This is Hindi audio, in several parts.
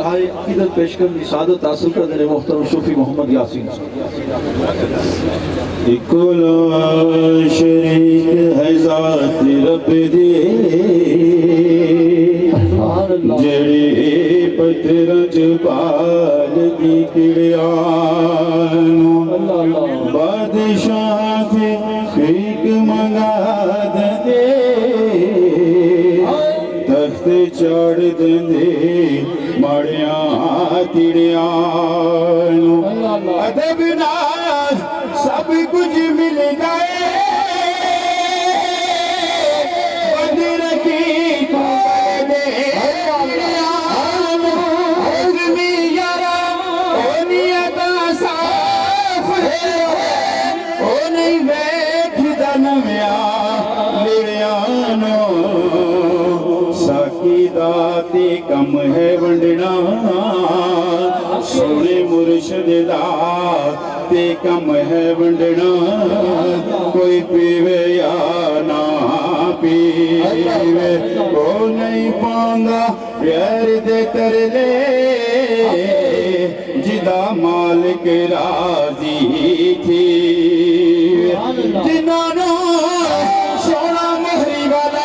इंतहाई अकीदत पेश करने सादत हासिल करने मोहतरम सूफी मोहम्मद यासीन शरीक है ज़ात रब दी जड़ी पत्थर पाल की किड़ियानू बादशाह थे एक मंगा दे तख्त चढ़ दे माड़िया तिड़ियानू अदब नाल सब कुछ मिल गए बदर की दाते कम है वंडना सोने मुर्शद दाते कम है वंडना कोई पीवे या ना पीवे वो नहीं पांगा प्यार दे तरले जिदा मालिक राजी थी जिन्होंने सोना महरी वाला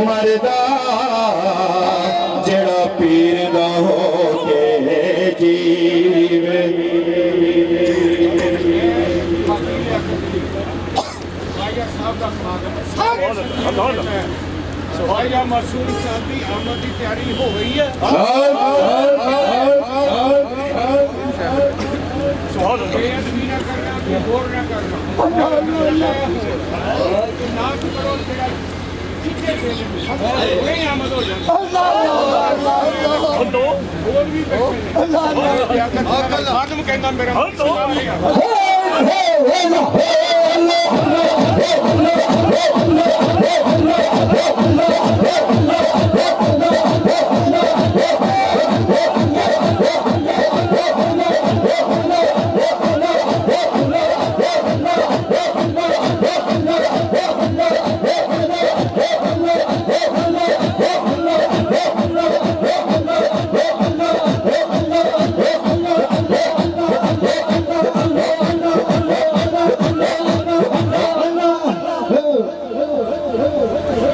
मरदा जड़ा पीर दा हो के जीवे सोहाया मसूद साहब की आमद की तैयारी हो गई है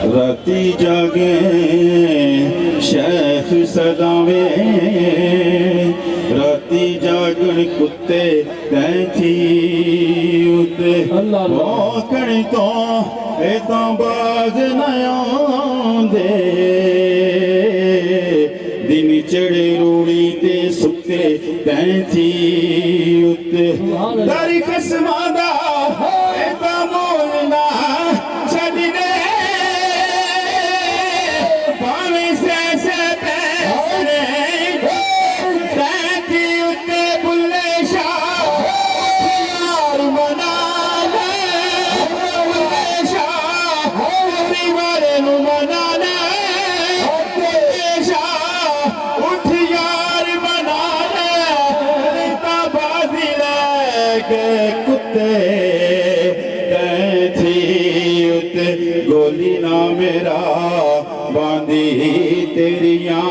राती जागे शेख सदावे राती जागण कुत्ते तैथी उते भौंकण तो एदा बाज नया दे दिन चढ़े रूड़ी ते सुते तैथी उते तारी खस्मा दा एदा बोलना छड़ने गोली ना मेरा बांधी तेरिया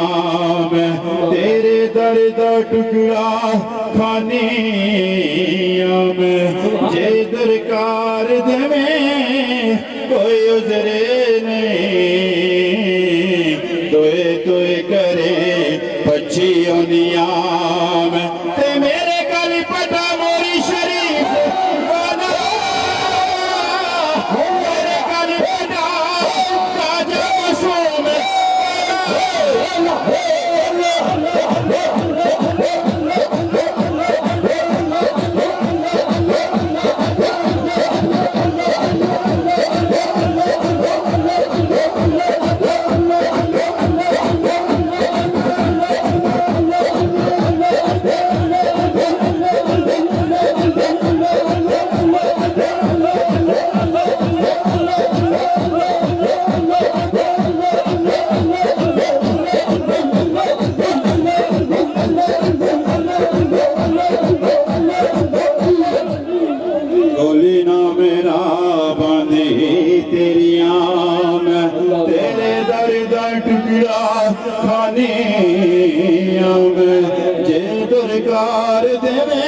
में तेरे दर्द टुकड़ा खानिया में जे दरकार दे में कोई उजरे नहीं तोए तोए करे पक्षी ओनिया में ते मेरे गल पटा मोरी शरीफ रोजगार देवे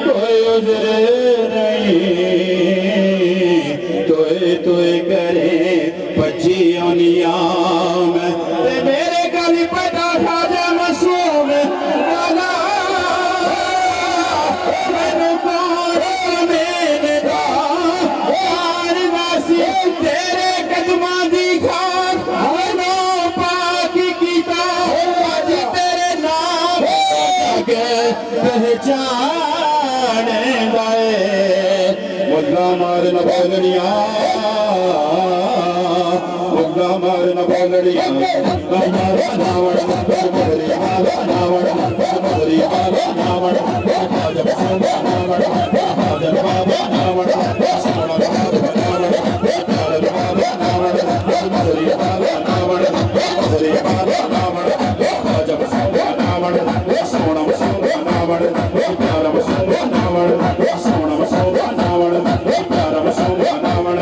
कोई उजर नहीं तोए तोए करे पची ओनियाम मेरे गली पटा खाजा मसूम वाला मैनू कौन मेरे दा यार वासी तेरे कदमां दी खान मैनू पाक कीता अज तेरे नाम के पहचाने दाए मुद्दा मारना बोलनिया मुद्दा मारना बोलनिया नावड़ मोहरी बाला नावड़ मोहरी बाला नावड़ जब नावड़ जब बाबा नावड़ सोना बाबा नावड़ बाबा नावड़ मोहरी बाला नावड़ मोहरी बाला नावड़ जब नावड़ सोना नावड़ प्यारा नावड़ सोना नावड़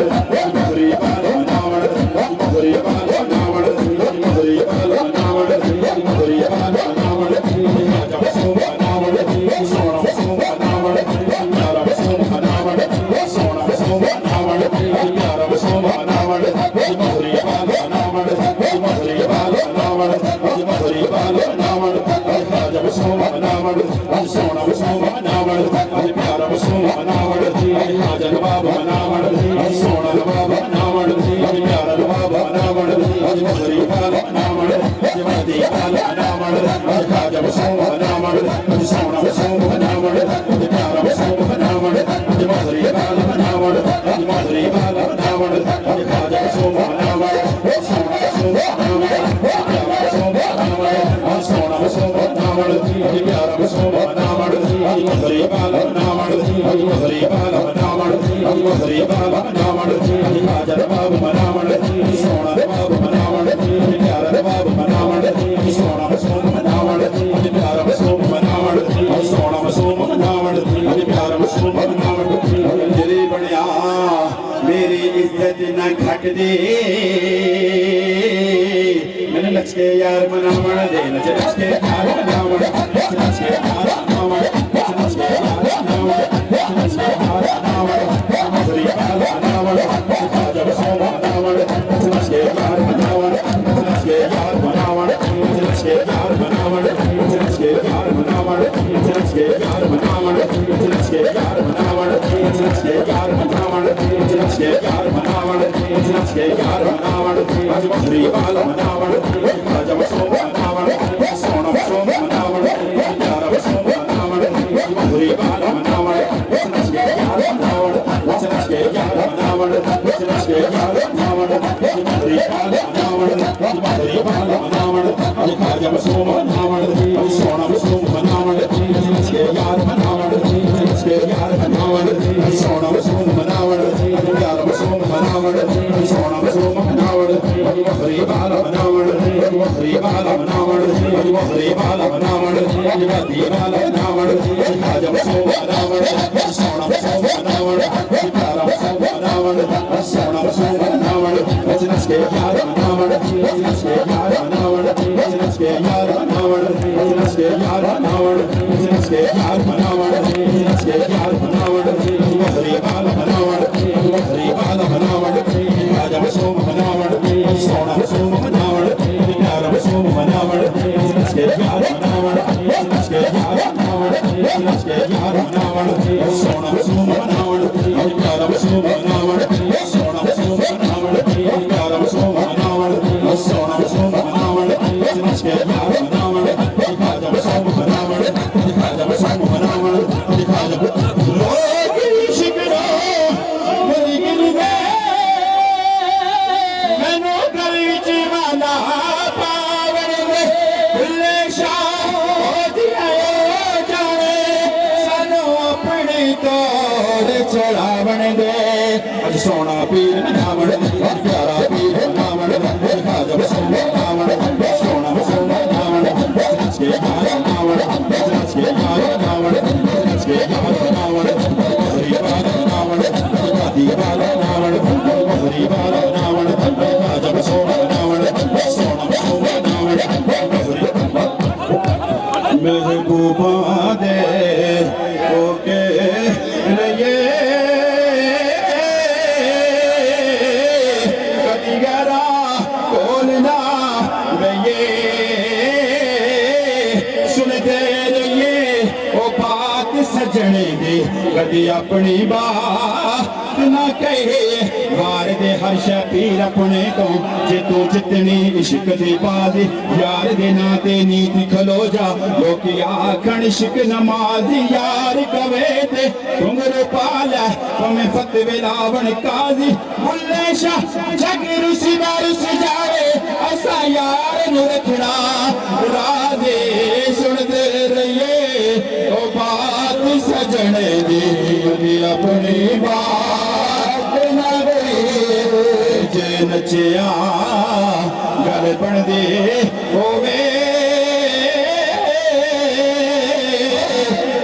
प्यारा नावड़ मोहरी बाला नावड़ मोहरी बाला नावड़ मोहरी बाला नावड़ मोहरी बाला नावड़ जब नावड़ सोना नावड़ प्यारा नावड़ सोना नावड़ प्यारा नावड़ मोहरी बाला नावड़ मोहरी बाला नावड़ मोहरी बाला नावड़ जब नावड़ सोना नावड़ प्यारा नावड़ जन बाबा नावड़ सोना बाबा नावड़ प्यारा बाबा नावड़ मोहरी बाला नावड़ मदी बाला नावड़ जब नावड़ सोना नावड़ प्यारा नावड़ मोहरी बाला नावड़ मोहरी बाला नावड़ जब नावड़ सोना नावड़ प्यारा सोना नावड़ प्यारा नावड़ मोहरी बाला नावड़ मोहरी बाला नावड़ मोहरी बाला नावड़ जन बाबा नावड़ सोना बाबा नावड़ प्यारा बाबा नावड़ सोना नावड़ प्यारा नावड़ सोना नावड़ प्यारा नावड़ तेरी बढ़िया मेरी इज्जत न घट दे मैंने लचके यार बनावड़ दे नच लचके यार बनावड़ लचके यार बनावड़ लचके यार बनावड़ लचके यार बनावड़ मोहरी बाला नावड़ जब नावड़ लचके यार बनावड़ लचके यार बनावड़ लचके यार बनावड़ लचके यार बनावड़ लचके यार बनावड़ लचके यार बनावड़ लचके यार बनावड़ लचके यार बनावड़ लचके यार बनावड़ आज मोहरी बाला नावड़ जब नावड़ सोना नावड़ प्यारा नावड़ मोहरी बाला नावड़ लचके यार बनावड़ लचके यार बनावड़ लचके यार बनावड़ मोहरी बाला नावड़ मोहरी बाला नावड़ जब नावड़ सोना नावड़ लचके यार बनावड़ लचके यार बनावड़ सोना नावड़ प्यारा नावड़ सोना नावड़ मोहरी बाला नावड़ मोहरी बाला नावड़ मोहरी बाला नावड़ मदी बाला नावड़ जब नावड़ सोना नावड़ प्यारा नावड़ सोना नावड़ लचके यार नावड़ लचके यार नावड़ लचके यार नावड़ लचके यार नावड़ लचके यार नावड़ लचके यार नावड़ मोहरी बाला नावड़ मोहरी बाला नावड़ जब नावड़ सोना नावड़ प्यारा नावड़ लचके यार नावड़ लचके यार नावड़ लचके यार नावड़ सोना नावड़ प्यारा नावड़ सोना नावड़ प्यारा नावड़ सोना नावड़ लचके यार नावड़ जब नावड़ जब नावड़ लोग शिकरो मेरी गिर गए मैनू घर विच वाला पावन भुले शाह दिया जाने सानू अपनी तोड़ चढ़ावन दे अज सोना पीर नावड़ प्यारा पीर नावड़ जब नावड़ सोना नावड़ लचके यार नावड़ लचके यार नावड़ लचके यार नावड़ मोहरी बाला नावड़ मदी बाला नावड़ मोहरी बाला नावड़ जब नावड़ सोना नावड़ महबूबा दे होके रहिए कदी गरा बोलना रहिए सुनते रहिए ओ बात सजने दी कदी अपनी बात ना कहे हार दे हर शै पीर अपने तो जे तू जितनी इश्क दी बात यार दे नाते नीति खलो जा लोग आखन इश्क नमाज यार कवे ते तुंगर पाला तुम्हें फतवे लावन काजी बुल्ले शाह जग रुसी बारुस जावे ऐसा यार नु रखना राजे सुनते रहिए ओ बात सजने दी अपनी बात ना जे नचिया गल बन दे होवे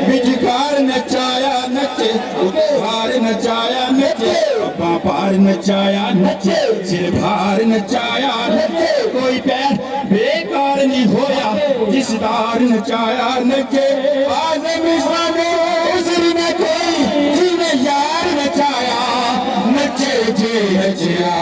विचकार नचाया नचे उधार नचाया नचे पार नचाया नचे सिर भार नचाया नचे कोई पैर बेकार नहीं होया जिसदार नचाया नचे आज़म सानू उजर न कोई जिन्हें यार नचाया नचे जे नचिया